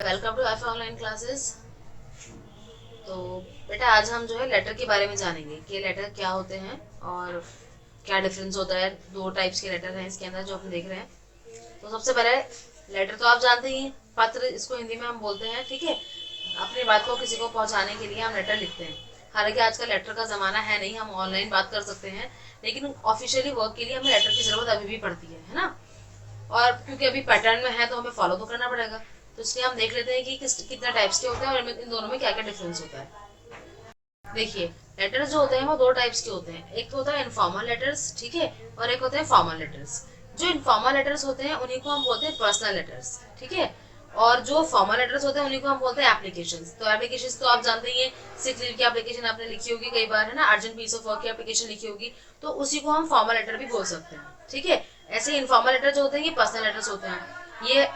Welcome to F online classes. तो बेटा आज हम जो है लेटर के बारे में जानेंगे कि लेटर क्या होते हैं और क्या डिफरेंस होता है। दो टाइप्स के लेटर हैं इसके अंदर जो हम देख रहे हैं। तो सबसे पहले लेटर तो आप जानते ही हैं, पत्र इसको हिंदी में हम बोलते हैं। ठीक है, अपनी बात को किसी को पहुंचाने के लिए हम लेटर लिखते हैं। हालांकि आजकल लेटर का ज़माना है नहीं, हम ऑनलाइन बात कर सकते हैं, लेकिन ऑफिशियली वर्क के लिए हमें लेटर की ज़रूरत अभी भी पड़ती है ना। और क्योंकि अभी पैटर्न में है तो हमें फॉलो तो करना पड़ेगा। तो इसलिए हम देख लेते हैं कि कितना टाइप्स के होते हैं और इन दोनों में क्या क्या डिफरेंस होता है। देखिए, लेटर्स जो होते हैं वो दो टाइप्स के होते हैं। एक होता है इनफॉर्मल लेटर्स, ठीक है, और एक होते हैं फॉर्मल लेटर्स। जो इनफॉर्मल लेटर्स होते हैं उन्हीं को हम बोलते हैं पर्सनल लेटर्स, ठीक है। और जो फॉर्मल लेटर्स होते हैं उन्हीं को हम बोलते हैं एप्लीकेशंस। तो एप्लीकेशंस तो आप जानते ही हैं, सिक लीव की एप्लीकेशन आपने लिखी होगी कई बार, है ना, अर्जेंट पीस ऑफ वर्क की एप्लीकेशन लिखी होगी, तो उसी को हम फॉर्मल लेटर भी बोल सकते हैं, ठीक है। ऐसे इनफॉर्मल लेटर जो होते हैं ये पर्सनल लेटर्स होते हैं। ये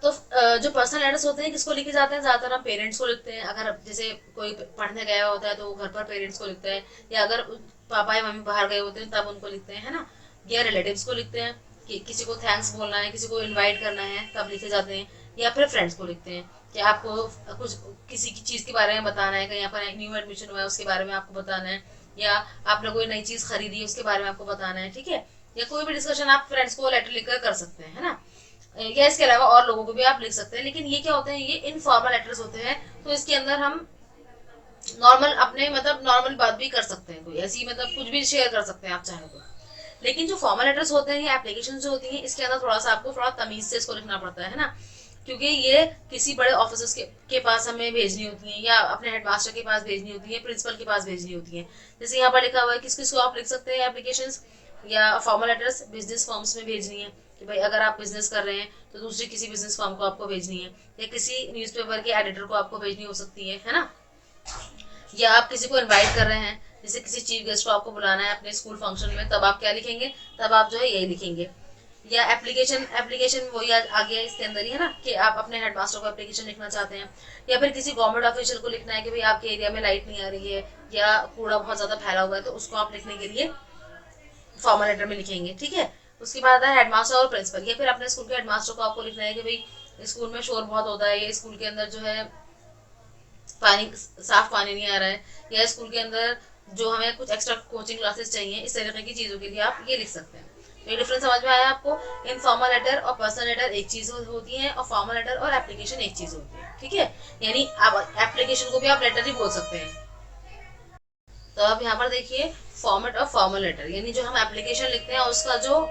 तो जो पर्सनल लेटर्स होते हैं किसको लिखे जाते हैं, ज्यादातर हम पेरेंट्स को लिखते हैं। अगर जैसे कोई पढ़ने गया होता है तो वो घर पर पेरेंट्स को लिखता है, या अगर पापा या मम्मी बाहर गए होते हैं तब उनको लिखते हैं, है ना। या रिलेटिव्स को लिखते हैं कि किसी को थैंक्स बोलना है, किसी को इनवाइट करना है तब लिखे जाते हैं। या फिर फ्रेंड्स को लिखते हैं कि आपको कुछ किसी की चीज़ के बारे में बताना है, कहीं पर न्यू एडमिशन हुआ है उसके बारे में आपको बताना है, या आपने कोई नई चीज़ खरीदी है उसके बारे में आपको बताना है, ठीक है। या कोई भी डिस्कशन आप फ्रेंड्स को लेटर लिखकर कर सकते हैं, है ना। या इसके अलावा और लोगों को भी आप लिख सकते हैं। लेकिन ये क्या होते हैं, ये इनफॉर्मल लेटर्स होते हैं, तो इसके अंदर हम नॉर्मल अपने मतलब नॉर्मल बात भी कर सकते हैं, कोई ऐसी मतलब कुछ भी शेयर कर सकते हैं आप चाहें तो। लेकिन जो फॉर्मल लेटर्स होते हैं, ये एप्लीकेशन जो होती हैं, इसके अंदर थोड़ा सा आपको थोड़ा तमीज से इसको लिखना पड़ता है ना। क्योंकि ये किसी बड़े ऑफिसर्स के पास हमें भेजनी होती है, या अपने हेडमास्टर के पास भेजनी होती है, प्रिंसिपल के पास भेजनी होती है। जैसे यहाँ पर लिखा हुआ है किस किस को आप लिख सकते हैं एप्लीकेशन या फॉर्मल लेटर्स, बिजनेस फॉर्म्स में भेजनी है कि भाई अगर आप बिजनेस कर रहे हैं तो दूसरी किसी बिजनेस फॉर्म को आपको भेजनी है, या किसी न्यूज़पेपर के एडिटर को आपको भेजनी हो सकती है ना। या आप किसी को इनवाइट कर रहे हैं, जैसे किसी चीफ गेस्ट को आपको बुलाना है अपने स्कूल फंक्शन में, तब आप क्या लिखेंगे, तब आप जो है यही लिखेंगे। या एप्लीकेशन एप्लीकेशन वही आ गया इसके अंदर ही, है ना, कि आप अपने हेडमास्टर को एप्लीकेशन लिखना चाहते हैं। या फिर किसी गवर्नमेंट ऑफिशियल को लिखना है कि भाई आपके एरिया में लाइट नहीं आ रही है या कूड़ा बहुत ज्यादा फैला हुआ है, तो उसको आप लिखने के लिए फॉर्मल लेटर में लिखेंगे, ठीक है। उसके बाद है हेडमास्टर और प्रिंसिपल, या फिर अपने स्कूल के हेडमास्टर को आपको लिखना है कि भाई स्कूल में शोर बहुत होता है, ये स्कूल के अंदर जो है पानी साफ पानी नहीं आ रहा है, या स्कूल के अंदर जो हमें कुछ एक्स्ट्रा कोचिंग क्लासेस चाहिए, इस तरीके की चीज़ों के लिए आप ये लिख सकते हैं। तो ये डिफरेंस समझ में आया आपको। इनफॉर्मल लेटर और पर्सनल लेटर एक चीज़ होती है, और फॉर्मल लेटर और एप्लीकेशन एक चीज़ होती है, ठीक है। यानी आप एप्लीकेशन को भी आप लेटर ही बोल सकते हैं। तो अब यहाँ पर देखिए फॉर्मेट ऑफ फॉर्मल लेटर, यानी जो हम एप्लीकेशन लिखते हैं उसका जो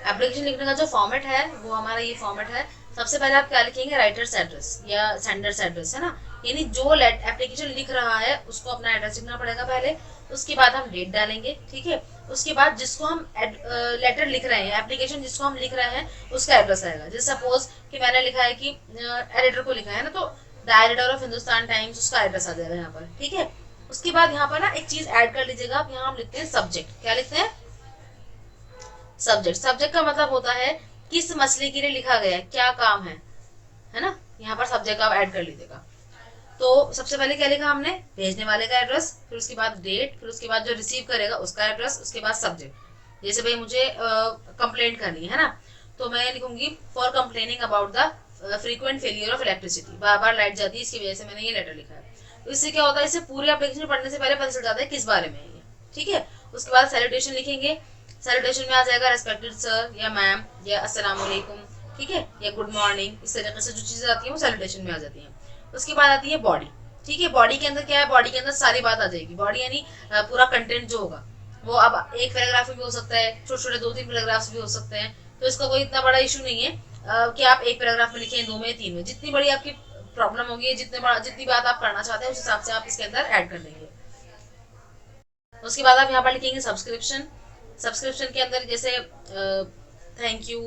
एप्लीकेशन लिखने का जो फॉर्मेट है वो हमारा ये फॉर्मेट है। सबसे पहले आप क्या लिखेंगे, राइटर्स एड्रेस या सेंडर्स एड्रेस, है ना। यानी जो एप्लीकेशन लिख रहा है उसको अपना एड्रेस लिखना पड़ेगा पहले। उसके बाद हम डेट डालेंगे, ठीक है। उसके बाद जिसको हम लेटर लिख रहे हैं, एप्लीकेशन जिसको हम लिख रहे हैं उसका एड्रेस आएगा। जैसे सपोज कि मैंने लिखा है कि एडिटर को लिखा है ना, तो the editor of Hindustan times, उसका एड्रेस आ जाएगा यहाँ पर, ठीक है। उसके बाद यहाँ पर ना एक चीज ऐड कर लीजिएगा आप, यहाँ हम लिखते हैं सब्जेक्ट। क्या लिखते हैं, सब्जेक्ट। सब्जेक्ट का मतलब होता है किस मसले के लिए लिखा गया है, क्या काम है ना। यहाँ पर सब्जेक्ट आप ऐड कर लीजिएगा। तो सबसे पहले क्या लिखा हमने, भेजने वाले का एड्रेस, फिर उसके बाद डेट, फिर उसके बाद जो रिसीव करेगा उसका एड्रेस, उसके बाद सब्जेक्ट। जैसे भाई मुझे कंप्लेंट करनी है ना, तो मैं लिखूंगी for complaining about the frequent failure of electricity, bar bar light जाती है इसकी वजह से मैंने ये लेटर लिखा है। तो इससे क्या होता है, इससे पूरे एप्लीकेशन पढ़ने से पहले पता चल जाता है किस बारे में है ये, ठीक है। उसके बाद सैल्यूटेशन लिखेंगे। सैल्यूटेशन में आ जाएगा रेस्पेक्टेड सर या मैम या अस्सलाम वालेकुम, ठीक है, या गुड मॉर्निंग। इस तरीके से जो चीजें आती हैं वो सैल्यूटेशन में आ जाती हैं। उसके बाद आती है बॉडी, ठीक है। बॉडी के अंदर क्या है, बॉडी के अंदर सारी बात आ जाएगी। बॉडी यानी पूरा कंटेंट जो होगा वो अब एक पैराग्राफ में भी हो सकता है, छोटे छोटे 2-3 पैराग्राफ्स भी हो सकते हैं। तो इसका कोई इतना बड़ा इशू नहीं है कि आप एक पैराग्राफ में लिखें, 2 में, 3 में, जितनी बड़ी आपकी प्रॉब्लम होगी, जितनी बात आप करना चाहते हैं उस हिसाब से आप इसके अंदर ऐड कर देंगे। उसके बाद आप यहाँ पर लिखेंगे सब्सक्रिप्शन। सब्सक्रिप्शन के अंदर जैसे थैंक यू,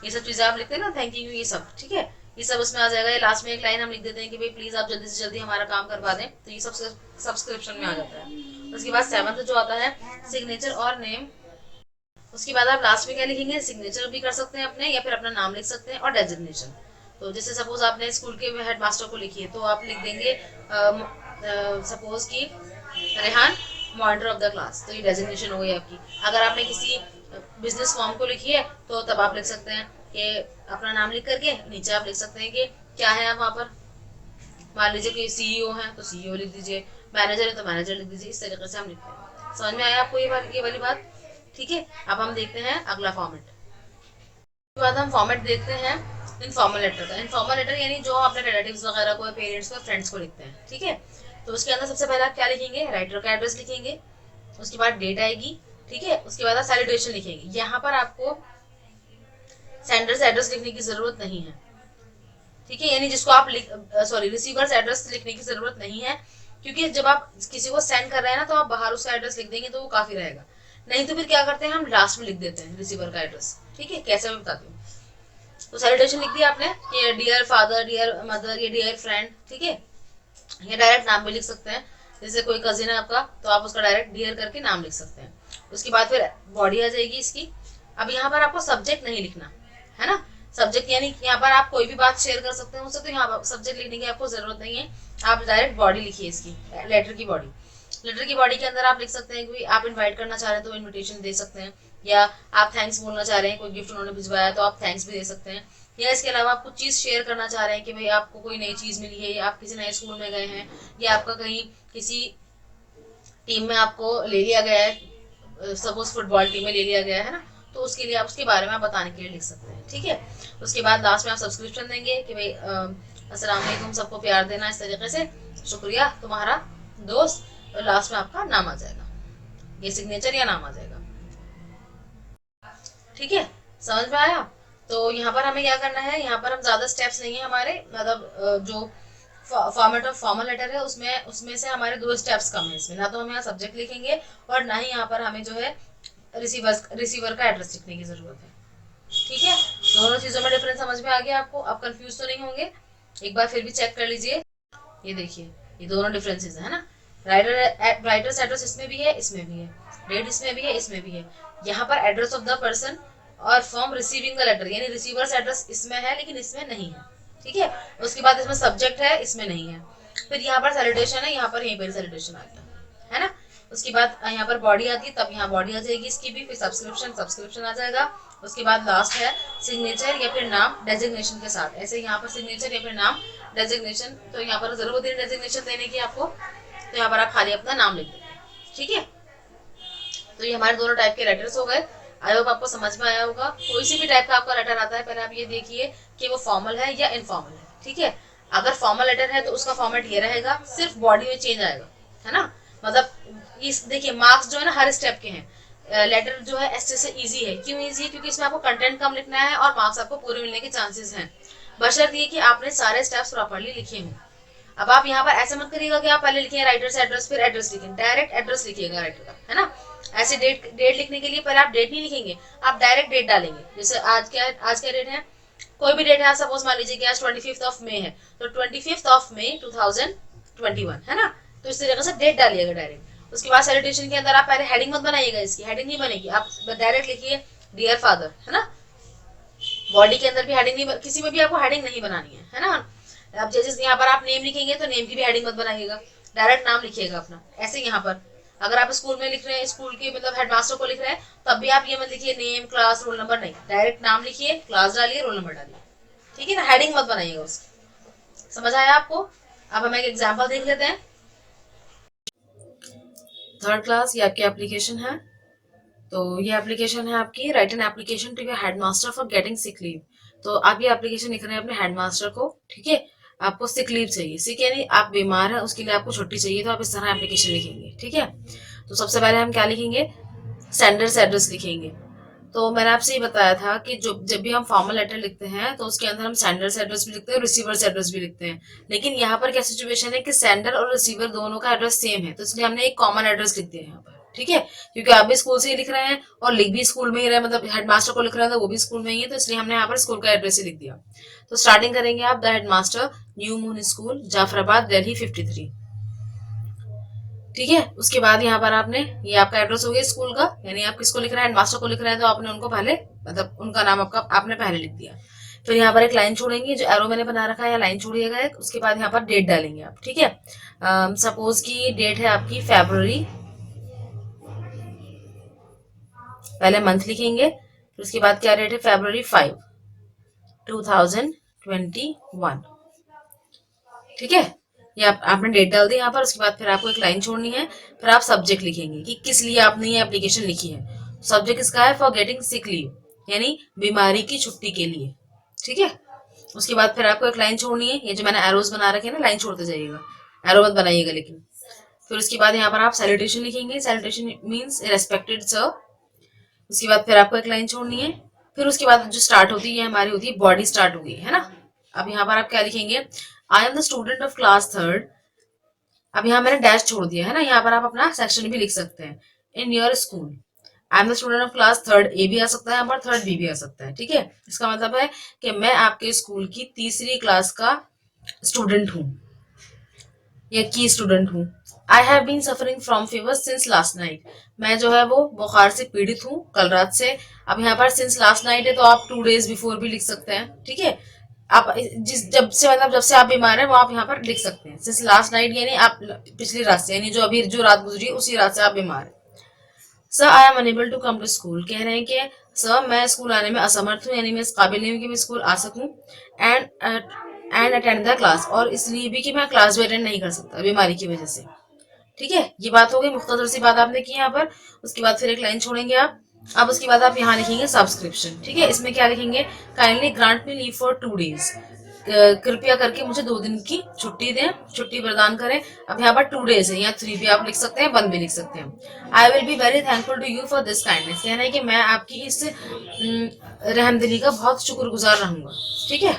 ये सब चीजें आप लिखते हैं ना, थैंक यू, ये सब, ठीक है, ये सब उसमें आ जाएगा। ये लास्ट में एक लाइन हम लिख देते हैं कि भाई प्लीज आप जल्दी से जल्दी हमारा काम करवा दें, तो ये सब सब्सक्रिप्शन में आ जाता है। उसके बाद 7th जो आता है सिग्नेचर और नेम। उसके बाद आप लास्ट में क्या लिखेंगे, सिग्नेचर भी कर सकते हैं अपने, या फिर अपना नाम लिख सकते हैं, और डेजिग्नेशन। तो जैसे सपोज आपने स्कूल के हेडमास्टर को लिखी है तो आप लिख देंगे सपोज कि Rehan monitor of the class, तो ये डेजिग्नेशन हो गई आपकी। अगर आपने किसी बिजनेस फॉर्म को लिखिए तो तब आप लिख सकते हैं कि अपना नाम लिख करके नीचे आप लिख सकते हैं कि क्या है आप वहाँ पर। मान लीजिए कि सीईओ है तो सीईओ लिख दीजिए, मैनेजर है तो मैनेजर लिख दीजिए। इस तरीके से हम लिखते हैं। समझ में आया आपको ये वाली बात? ठीक है, अब हम देखते हैं अगला फॉर्मेट। उसके बाद हम फॉर्मेट देखते हैं इनफॉर्मल लेटर का। इनफॉर्मल लेटर यानी जो अपने रिलेटिव्स वगैरह को, पेरेंट्स को, फ्रेंड्स को लिखते हैं। ठीक है, तो उसके अंदर सबसे पहले आप क्या लिखेंगे? राइटर का एड्रेस लिखेंगे, उसके बाद डेट आएगी। ठीक है, उसके बाद आप सैल्यूटेशन लिखेंगे। यहाँ पर आपको सेंडर्स एड्रेस लिखने की जरूरत नहीं है। ठीक है, यानी जिसको आप रिसीवर्स एड्रेस लिखने की जरूरत नहीं है, क्योंकि जब आप किसी को सेंड कर रहे हैं ना तो आप बाहर उसका एड्रेस लिख देंगे तो वो काफी रहेगा। नहीं तो फिर क्या करते हैं, हम लास्ट में लिख देते हैं रिसीवर का एड्रेस। ठीक है, कैसे मैं बताती हूँ। तो सैल्यूटेशन लिख दिया आपने कि डियर फादर, डियर मदर, ये डियर फ्रेंड। ठीक है, ये डायरेक्ट नाम भी लिख सकते हैं। जैसे कोई कजिन है आपका तो आप उसका डायरेक्ट डियर करके नाम लिख सकते हैं। उसके बाद फिर बॉडी आ जाएगी इसकी। अब यहाँ पर आपको सब्जेक्ट नहीं लिखना है ना। सब्जेक्ट यानी यहाँ पर आप कोई भी बात शेयर कर सकते हैं उससे, तो यहाँ पर सब्जेक्ट लिखने की आपको जरूरत नहीं है। आप डायरेक्ट बॉडी लिखिए इसकी, लेटर की बॉडी। लेटर की बॉडी के अंदर आप लिख सकते हैं कि आप इनवाइट करना चाह रहे हैं तो इनविटेशन दे सकते हैं, या आप थैंक्स बोलना चाह रहे हैं, कोई गिफ्ट उन्होंने भिजवाया तो आप थैंक्स भी दे सकते हैं, या इसके अलावा आप कुछ चीज़ शेयर करना चाह रहे हैं कि भाई आपको कोई नई चीज़ मिली है, या आप किसी नए स्कूल में गए हैं, या आपका कहीं किसी टीम में आपको ले लिया गया है, सपोज फुटबॉल टीम में ले लिया गया है ना, तो उसके लिए आप उसके बारे में आप बताने के लिए लिख सकते हैं। ठीक है, उसके बाद लास्ट में आप सब्सक्रिप्शन देंगे कि भाई अस्सलाम वालेकुम, सबको प्यार देना, इस तरीके से, शुक्रिया तुम्हारा दोस्त, और लास्ट में आपका नाम आ जाएगा, ये सिग्नेचर या नाम आ जाएगा। ठीक है, समझ में आया? तो यहाँ पर हमें क्या करना है, यहाँ पर हम ज्यादा स्टेप्स नहीं है हमारे, मतलब जो फॉर्मेट ऑफ फॉर्मल लेटर है उसमें उसमें से हमारे 2 स्टेप्स कम है इसमें। ना तो हम यहाँ सब्जेक्ट लिखेंगे और ना ही यहाँ पर हमें जो है रिसीवर का एड्रेस लिखने की जरूरत है। ठीक है, दोनों चीजों में डिफरेंस समझ में आ गया आपको? आप कंफ्यूज तो नहीं होंगे? एक बार फिर भी चेक कर लीजिए। ये देखिए, ये दोनों डिफरेंसेस है ना। राइटर्स एड्रेस इसमें भी है, इसमें भी है, डेट इसमें भी है, इसमें भी है। यहाँ पर एड्रेस ऑफ द पर्सन और फ्रॉम रिसीविंग द लेटर, यानी रिसीवर्स एड्रेस इसमें है लेकिन इसमें नहीं है। ठीक है, उसके बाद इसमें सब्जेक्ट है, इसमें नहीं है। फिर यहाँ पर सैल्यूटेशन है, यहाँ पर यहीं पर सैल्यूटेशन आ गया है ना। उसके बाद यहाँ पर बॉडी आती है, तब यहाँ बॉडी आ जाएगी इसकी भी, फिर सब्सक्रिप्शन आ जाएगा। उसके बाद लास्ट है सिग्नेचर या फिर नाम डेजिग्नेशन के साथ। ऐसे यहाँ पर सिग्नेचर या फिर नाम डेजिग्नेशन, तो यहाँ पर जरूरत है डेजिग्नेशन देने की आपको, तो यहाँ पर आप खाली अपना नाम लिख देंगे। ठीक है, तो ये हमारे दोनों टाइप के लेटर्स हो गए। आई होप आपको समझ में आया होगा। कोई सी भी टाइप का आपका लेटर आता है, पहले आप ये देखिए कि वो फॉर्मल है या इनफॉर्मल है। ठीक है, अगर फॉर्मल लेटर है तो उसका फॉर्मेट ये रहेगा, सिर्फ बॉडी में चेंज आएगा, है ना। मतलब इस देखिए, मार्क्स जो है ना हर स्टेप के हैं। लेटर जो है ऐसे से इजी है। क्यों इजी है? क्योंकि इसमें आपको कंटेंट कम लिखना है और मार्क्स आपको पूरे मिलने के चांसेस हैं, बशर्ते ये कि आपने सारे स्टेप्स प्रॉपर्ली लिखे हों। अब आप यहाँ पर ऐसे मत करिएगा कि आप पहले लिखिए राइटर्स एड्रेस फिर एड्रेस लिखें, डायरेक्ट एड्रेस लिखिएगा राइटर का, है ना। ऐसे डेट लिखने के लिए पहले आप डेट नहीं लिखेंगे, आप डायरेक्ट डेट डालेंगे। जैसे आज क्या डेट है, कोई भी डेट है, सपोज मान लीजिए कि आज 25 ऑफ मई है, तो 25 ऑफ मई 2021, है ना। तो इस तरीके से डेट डालिएगा डायरेक्ट। उसके बाद सैल्यूटेशन के अंदर आप पहले हेडिंग मत बनाइएगा, इसकी हेडिंग नहीं बनेगी, आप डायरेक्ट लिखिए डियर फादर, है ना। बॉडी के अंदर भी हेडिंग नहीं, किसी में भी आपको हेडिंग नहीं बनानी है ना। अब जैसे यहाँ पर आप नेम लिखेंगे तो नेम की भी हेडिंग मत बनाइएगा, डायरेक्ट नाम लिखिएगा अपना। ऐसे यहाँ पर अगर आप स्कूल में लिख रहे हैं, स्कूल के मतलब हेडमास्टर को लिख रहे हैं, तब भी आप ये मत लिखिए नेम, क्लास, रोल नंबर, नहीं, डायरेक्ट नाम लिखिए, क्लास डालिए, रोल नंबर डालिए। ठीक है ना, हेडिंग मत बनाइएगा उसकी। समझ आया आपको? अब हम एक एग्जाम्पल देख लेते हैं। 3rd क्लास, ये आपकी एप्लीकेशन है। तो ये एप्लीकेशन है आपकी, write an application to your headmaster for getting sick leave. तो आप ये एप्लीकेशन लिख रहे हैं अपने हेडमास्टर को। ठीक है, आपको सिक लीव चाहिए, सिक यानी आप बीमार हैं, उसके लिए आपको छुट्टी चाहिए, तो आप इस तरह एप्लीकेशन लिखेंगे। ठीक है, तो सबसे पहले हम क्या लिखेंगे, सेंडर्स एड्रेस लिखेंगे। तो मैंने आपसे ये बताया था कि जब भी हम फॉर्मल लेटर लिखते हैं तो उसके अंदर हम सेंडर्स एड्रेस भी लिखते हैं, रिसीवर्स एड्रेस भी लिखते हैं। लेकिन यहाँ पर क्या सिचुएशन है कि सेंडर और रिसीवर दोनों का एड्रेस सेम है, तो इसलिए हमने एक कॉमन एड्रेस लिख दिया है यहाँ पर। ठीक है, क्योंकि आप भी स्कूल से ही लिख रहे हैं और लिख भी स्कूल में ही रहे, मतलब हेडमास्टर को लिख रहे हैं तो वो भी स्कूल में ही है, तो इसलिए हमने यहाँ पर स्कूल का एड्रेस ही लिख दिया। तो स्टार्टिंग करेंगे आप, the headmaster, new Moon school, Jafrabad, Delhi 53। ठीक है, उसके बाद यहाँ पर आपने, ये आपका एड्रेस हो गया स्कूल का, यानी आप किसको लिख रहे हैं, हेडमास्टर को लिख रहे हैं, तो आपने उनको पहले, मतलब उनका नाम आपने पहले लिख दिया। फिर यहाँ पर एक लाइन छोड़ेंगे, जो एरो मैंने बना रखा है, लाइन छोड़िएगा एक। उसके बाद यहाँ पर डेट डालेंगे आप। ठीक है, सपोज की डेट है आपकी पहले मंथ लिखेंगे, फिर उसके बाद क्या डेट है, February 5, 2021। ठीक है, ये आपने डेट डाल दी यहाँ पर। उसके बाद फिर आपको एक लाइन छोड़नी है, फिर आप सब्जेक्ट लिखेंगे कि किस लिए आपने ये एप्लीकेशन लिखी है। सब्जेक्ट इसका है फॉर गेटिंग सिक लीव, यानी बीमारी की छुट्टी के लिए। ठीक है, उसके बाद फिर आपको एक लाइन छोड़नी है, ये जो मैंने एरोज बना रखे हैं ना, लाइन छोड़ते जाइएगा, एरो मत बनाइएगा लेकिन। फिर उसके बाद यहाँ पर आप सैल्यूटेशन लिखेंगे, सैल्यूटेशन मीन्स रेस्पेक्टेड सर। उसके बाद फिर आपको एक लाइन छोड़नी है, फिर उसके बाद जो स्टार्ट होती है, ये हमारी होती है बॉडी स्टार्ट होगी, है ना। अब यहाँ पर आप क्या लिखेंगे, I am the student of class 3rd। अब यहाँ मैंने डैश छोड़ दिया है ना, यहाँ पर आप अपना सेक्शन भी लिख सकते हैं, in your school. I am the student of class 3rd ए भी आ सकता है यहाँ पर, 3rd बी भी आ सकता है। ठीक है, इसका मतलब है कि मैं आपके स्कूल की तीसरी क्लास का स्टूडेंट हूँ या की स्टूडेंट हूँ। I have been suffering from fever since last night. मैं जो है वो बुखार से पीड़ित हूँ कल रात से। अब यहाँ पर सिंस लास्ट नाइट है तो आप 2 days बिफोर भी लिख सकते हैं। ठीक है, आप जिस जब से मतलब जब से आप बीमार हैं वो आप यहाँ पर लिख सकते हैं। सिंस लास्ट नाइट यानी आप पिछली रात से, यानी जो अभी जो रात गुजरी उसी रात से आप बीमार हैं। Sir I am unable to come to school, कह रहे हैं कि सर मैं स्कूल आने में असमर्थ हूँ, यानी मैं इस काबिल नहीं हूँ कि मैं स्कूल आ सकूँ। एंड अटेंड द क्लास, और इसलिए भी कि मैं क्लास भी अटेंड नहीं कर सकता बीमारी की वजह से। ठीक है, ये बात हो गई, मुख्तसर सी बात आपने की यहाँ पर। उसके बाद फिर एक लाइन छोड़ेंगे आप। अब उसके बाद आप यहाँ लिखेंगे सब्सक्रिप्शन। ठीक है, इसमें क्या लिखेंगे, kindly grant me leave for 2 days, कृपया करके मुझे 2 दिन की छुट्टी दें, छुट्टी प्रदान करें। अब यहाँ पर 2 days है, यहाँ 3 भी आप लिख सकते हैं, 1 भी लिख सकते हैं। I will be very thankful to you for this kindness, कहना है कि मैं आपकी इस रहमदिली का बहुत शुक्रगुजार रहूंगा। ठीक है,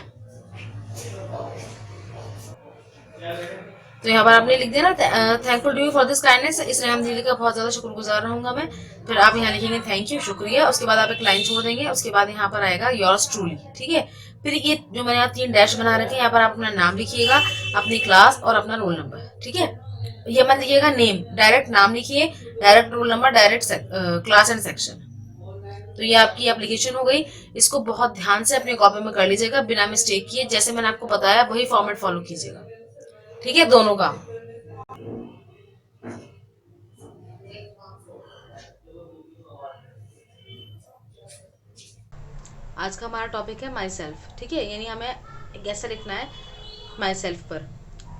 तो यहाँ पर आपने लिख दिया ना, thankful to you for this kindness, इस रहमदिली का बहुत ज्यादा शुक्रगुजार रहूंगा मैं। फिर आप यहाँ लिखेंगे थैंक यू, शुक्रिया। उसके बाद आप एक लाइन छोड़ देंगे, उसके बाद यहाँ पर आएगा योर्स ट्रूली। ठीक है, फिर ये जो मैंने यहाँ 3 डैश बना रखे हैं, यहाँ पर आप अपना नाम लिखिएगा, अपनी क्लास और अपना रोल नंबर। ठीक है, ये मत लिखिएगा नेम, डायरेक्ट नाम लिखिए, direct roll number, direct class and section. तो ये आपकी एप्लीकेशन हो गई। इसको बहुत ध्यान से अपने कॉपी में कर लीजिएगा, बिना मिस्टेक किए, जैसे मैंने आपको बताया वही फॉर्मेट फॉलो कीजिएगा। ठीक है, दोनों का। आज का हमारा टॉपिक है माई सेल्फ। ठीक है, यानी हमें एक ऐसा लिखना है माई सेल्फ पर।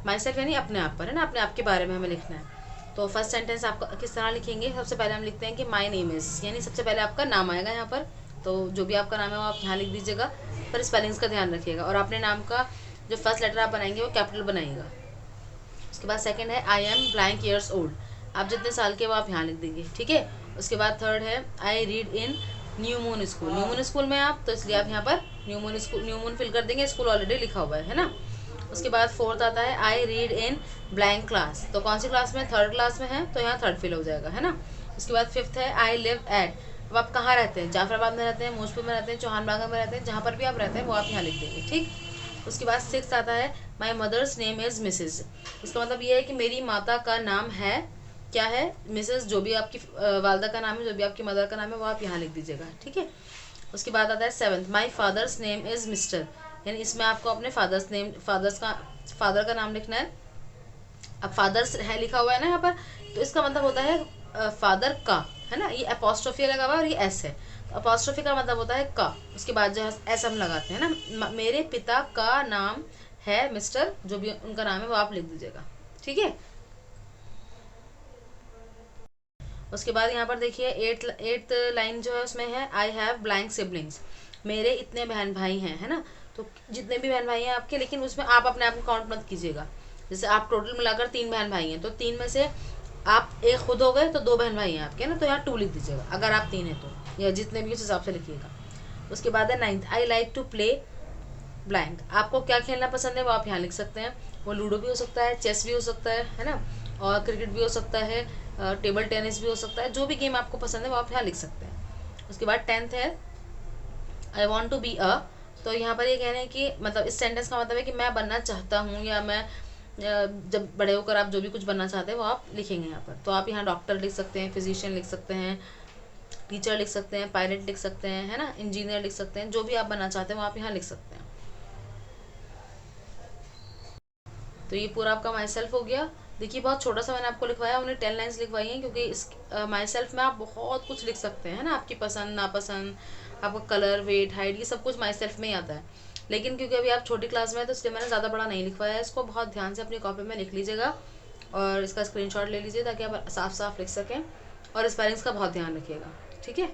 माई सेल्फ यानी अपने आप पर, है ना, अपने आप के बारे में हमें लिखना है। तो फर्स्ट सेंटेंस आपका किस तरह लिखेंगे, सबसे पहले हम लिखते हैं कि माई नेम इज़, यानी सबसे पहले आपका नाम आएगा यहाँ पर। तो जो भी आपका नाम है वो आप यहाँ लिख दीजिएगा, पर स्पेलिंग्स का ध्यान रखिएगा, और अपने नाम का जो फर्स्ट लेटर आप बनाएंगे वो कैपिटल बनाइएगा। उसके बाद सेकंड है I am blank years old, आप जितने साल के वो आप यहाँ लिख देंगे। ठीक है, उसके बाद थर्ड है I read in New Moon school, New Moon school में आप, तो इसलिए आप यहाँ पर New Moon school, New Moon फिल कर देंगे, स्कूल ऑलरेडी लिखा हुआ है ना। उसके बाद फोर्थ आता है I read in blank class, तो कौन सी क्लास में, 3rd क्लास में है, तो यहाँ 3rd फिल हो जाएगा, है ना। उसके बाद फिफ्थ है आई लिव एट, अब आप कहाँ रहते हैं, जाफराबाद में रहते हैं, मौजपुर में रहते हैं, चौहान बागा में रहते हैं, जहाँ पर भी आप रहते हैं वो आप यहाँ लिख देंगे। ठीक, उसके बाद सिक्स आता है my mother's name is Mrs, इसका मतलब ये है कि मेरी माता का नाम है, क्या है, मिसेज, जो भी आपकी वालदा का नाम है, जो भी आपकी मदर का नाम है वो आप यहाँ लिख दीजिएगा। ठीक है, उसके बाद आता है seventh my father's name is mister, यानी इसमें आपको अपने फादर का नाम लिखना है। अब फादर्स है लिखा हुआ है ना यहाँ पर, तो इसका मतलब होता है फादर का, है ना, ये अपोस्ट्रोफी लगा हुआ है और ये एस है, तो अपोस्ट्रोफी का मतलब होता है का, उसके बाद जो है एस हम लगाते हैं ना। मेरे पिता का नाम है मिस्टर, जो भी उनका नाम है वो आप लिख दीजिएगा। ठीक है, उसके बाद यहाँ पर देखिए एट्थ लाइन जो है उसमें है आई हैव ब्लैंक सिबलिंग्स, मेरे इतने बहन भाई हैं, है ना। तो जितने भी बहन भाई हैं आपके, लेकिन उसमें आप अपने आप को काउंट मत कीजिएगा। जैसे आप टोटल मिलाकर 3 बहन भाई हैं, तो 3 में से आप एक खुद हो गए, तो 2 बहन भाई हैं आपके ना, तो यहाँ 2 लिख दीजिएगा अगर आप 3 हैं तो, या जितने भी उस हिसाब से लिखिएगा। उसके बाद है ninth I like to play blank, आपको क्या खेलना पसंद है वो आप यहाँ लिख सकते हैं, वो लूडो भी हो सकता है, चेस भी हो सकता है ना, और क्रिकेट भी हो सकता है, टेबल टेनिस भी हो सकता है, जो भी गेम आपको पसंद है वो आप यहाँ लिख सकते हैं। उसके बाद 10th है I want to be a, तो यहाँ पर ये कह रहे हैं कि मतलब इस सेंटेंस का मतलब है कि मैं बनना चाहता हूँ, या मैं जब बड़े होकर आप जो भी कुछ बनना चाहते हैं वो आप लिखेंगे यहाँ पर। तो आप यहाँ डॉक्टर लिख सकते हैं, फिजिशियन लिख सकते हैं, टीचर लिख सकते हैं, पायलट लिख सकते हैं, है ना, इंजीनियर लिख सकते हैं, जो भी आप बनना चाहते हैं वो आप यहाँ लिख सकते हैं। तो ये पूरा आपका माई सेल्फ हो गया। देखिए बहुत छोटा सा मैंने आपको लिखवाया, उन्हें 10 लाइन्स लिखवाई हैं, क्योंकि इस माई सेल्फ में आप बहुत कुछ लिख सकते हैं ना, आपकी पसंद नापसंद, आपका कलर, वेट, हाइट, ये सब कुछ माई सेल्फ में ही आता है। लेकिन क्योंकि अभी आप छोटी क्लास में है तो इसलिए मैंने ज़्यादा बड़ा नहीं लिखवाया है। इसको बहुत ध्यान से अपनी कॉपी में लिख लीजिएगा और इसका स्क्रीनशॉट ले लीजिए ताकि आप साफ साफ लिख सकें, और स्पेलिंग्स का बहुत ध्यान रखिएगा, ठीक है।